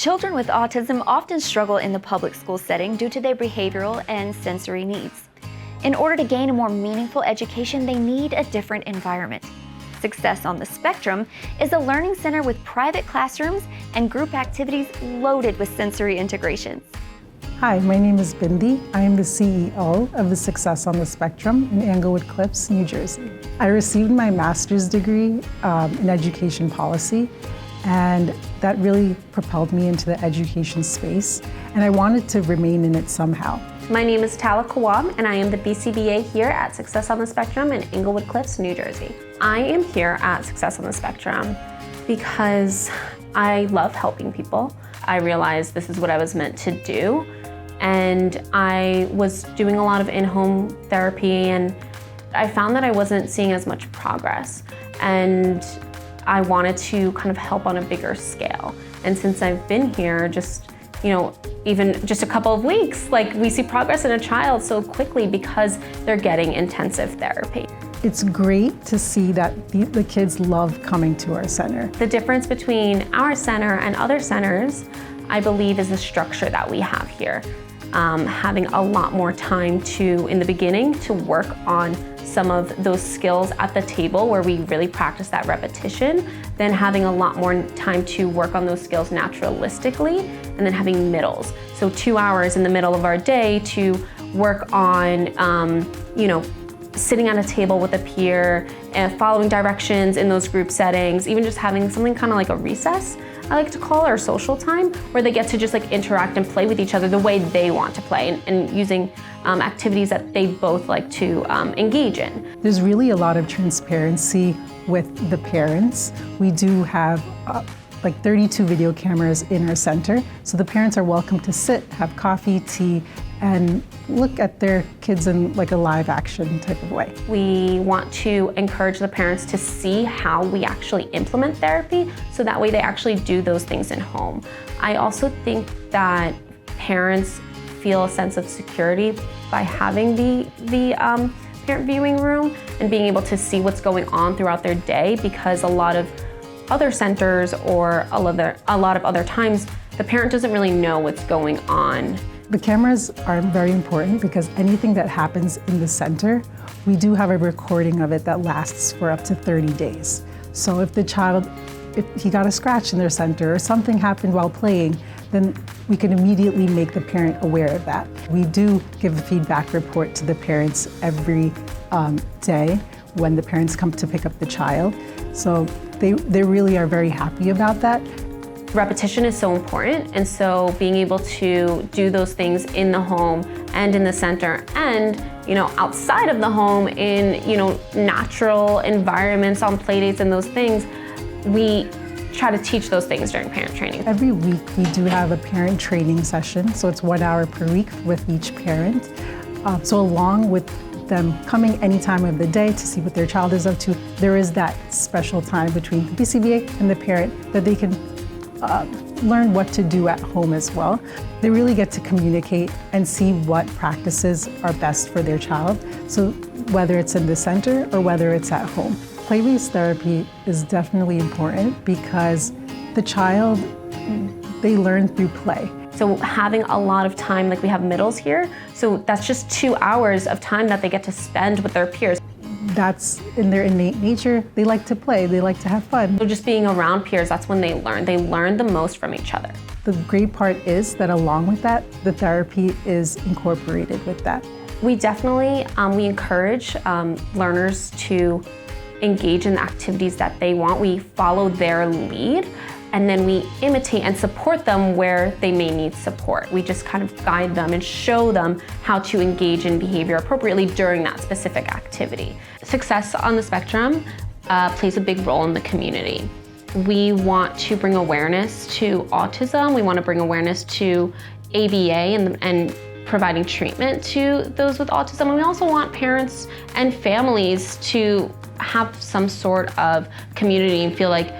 Children with autism often struggle in the public school setting due to their behavioral and sensory needs. In order to gain a more meaningful education, they need a different environment. Success on the Spectrum is a learning center with private classrooms and group activities loaded with sensory integrations. Hi, my name is Bindi. I am the CEO of the Success on the Spectrum in Englewood Cliffs, New Jersey. I received my master's degree in education policy, and that really propelled me into the education space, and I wanted to remain in it somehow. My name is Tala Kawam, and I am the BCBA here at Success on the Spectrum in Englewood Cliffs, New Jersey. I am here at Success on the Spectrum because I love helping people. I realized this is what I was meant to do, and I was doing a lot of in-home therapy, and I found that I wasn't seeing as much progress, and I wanted to kind of help on a bigger scale. And since I've been here, even just a couple of weeks, we see progress in a child so quickly because they're getting intensive therapy. It's great to see that the kids love coming to our center. The difference between our center and other centers, I believe, is the structure that we have here. Having a lot more time in the beginning, to work on some of those skills at the table where we really practice that repetition, then having a lot more time to work on those skills naturalistically, and then having middles. So 2 hours in the middle of our day to work on, sitting at a table with a peer, following directions in those group settings, even just having something kind of like a recess, I like to call it, or social time, where they get to just interact and play with each other the way they want to play, and using activities that they both like to engage in. There's really a lot of transparency with the parents. We do have 32 video cameras in our center, so the parents are welcome to sit, have coffee, tea, and look at their kids in a live action type of way. We want to encourage the parents to see how we actually implement therapy, so that way they actually do those things in home. I also think that parents feel a sense of security by having the parent viewing room and being able to see what's going on throughout their day, because a lot of other centers or a lot of other times, the parent doesn't really know what's going on. The cameras are very important because anything that happens in the center, we do have a recording of it that lasts for up to 30 days. So if he got a scratch in their center or something happened while playing, then we can immediately make the parent aware of that. We do give a feedback report to the parents every day when the parents come to pick up the child. So they really are very happy about that. Repetition is so important, and so being able to do those things in the home and in the center, and outside of the home in natural environments, on play dates and those things, we try to teach those things during parent training. Every week we do have a parent training session, so it's 1 hour per week with each parent. So along with them coming any time of the day to see what their child is up to, there is that special time between the BCBA and the parent that they can learn what to do at home as well. They really get to communicate and see what practices are best for their child. So whether it's in the center or whether it's at home. Play-based therapy is definitely important because the child, they learn through play. So having a lot of time, we have middles here, so that's just 2 hours of time that they get to spend with their peers. That's in their innate nature. They like to play, they like to have fun. So just being around peers, that's when they learn. They learn the most from each other. The great part is that along with that, the therapy is incorporated with that. We definitely, we encourage learners to engage in the activities that they want. We follow their lead, and then we imitate and support them where they may need support. We just kind of guide them and show them how to engage in behavior appropriately during that specific activity. Success on the Spectrum plays a big role in the community. We want to bring awareness to autism. We want to bring awareness to ABA and providing treatment to those with autism. And we also want parents and families to have some sort of community and feel like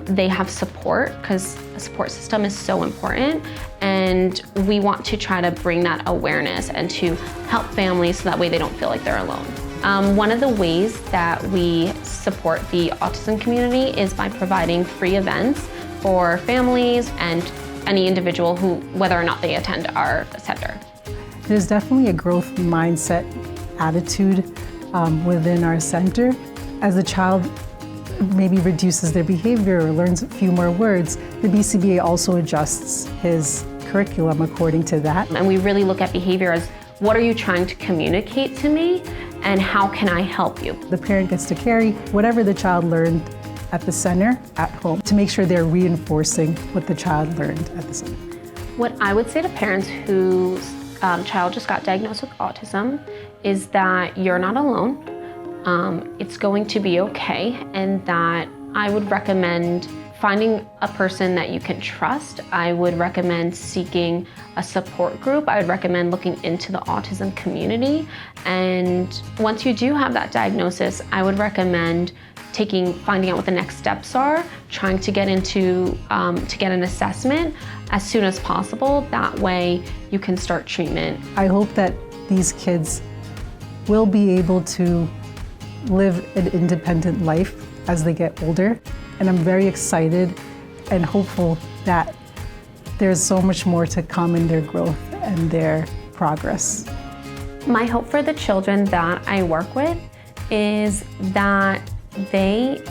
they have support, because a support system is so important, and we want to try to bring that awareness and to help families so that way they don't feel like they're alone. One of the ways that we support the autism community is by providing free events for families and any individual who, whether or not they attend our center. There's definitely a growth mindset attitude within our center. As the child maybe reduces their behavior or learns a few more words, the BCBA also adjusts his curriculum according to that. And we really look at behavior as, what are you trying to communicate to me, and how can I help you? The parent gets to carry whatever the child learned at the center at home to make sure they're reinforcing what the child learned at the center. What I would say to parents whose child just got diagnosed with autism is that you're not alone. It's going to be okay, and that I would recommend finding a person that you can trust. I would recommend seeking a support group. I would recommend looking into the autism community. And once you do have that diagnosis, I would recommend finding out what the next steps are, trying to get into, to get an assessment as soon as possible. That way you can start treatment. I hope that these kids will be able to live an independent life as they get older. And I'm very excited and hopeful that there's so much more to come in their growth and their progress. My hope for the children that I work with is that they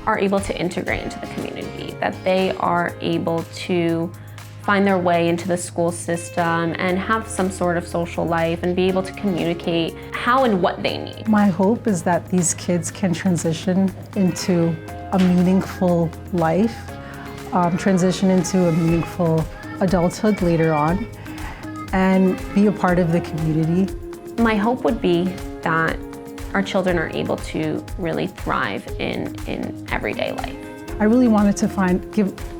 are able to integrate into the community, that they are able to find their way into the school system and have some sort of social life and be able to communicate how and what they need. My hope is that these kids can transition into a meaningful life, transition into a meaningful adulthood later on, and be a part of the community. My hope would be that our children are able to really thrive in everyday life. I really wanted to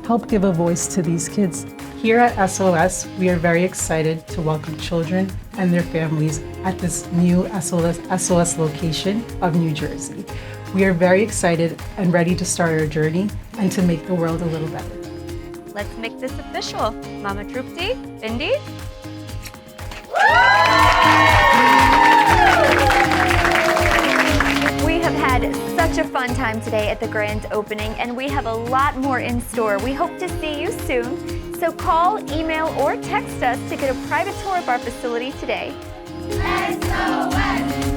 help give a voice to these kids. Here at SOS, we are very excited to welcome children and their families at this new SOS location of New Jersey. We are very excited and ready to start our journey and to make the world a little better. Let's make this official. Mama Trupti, Bindi. We have had such a fun time today at the grand opening, and we have a lot more in store. We hope to see you soon. So call, email, or text us to get a private tour of our facility today. SOS!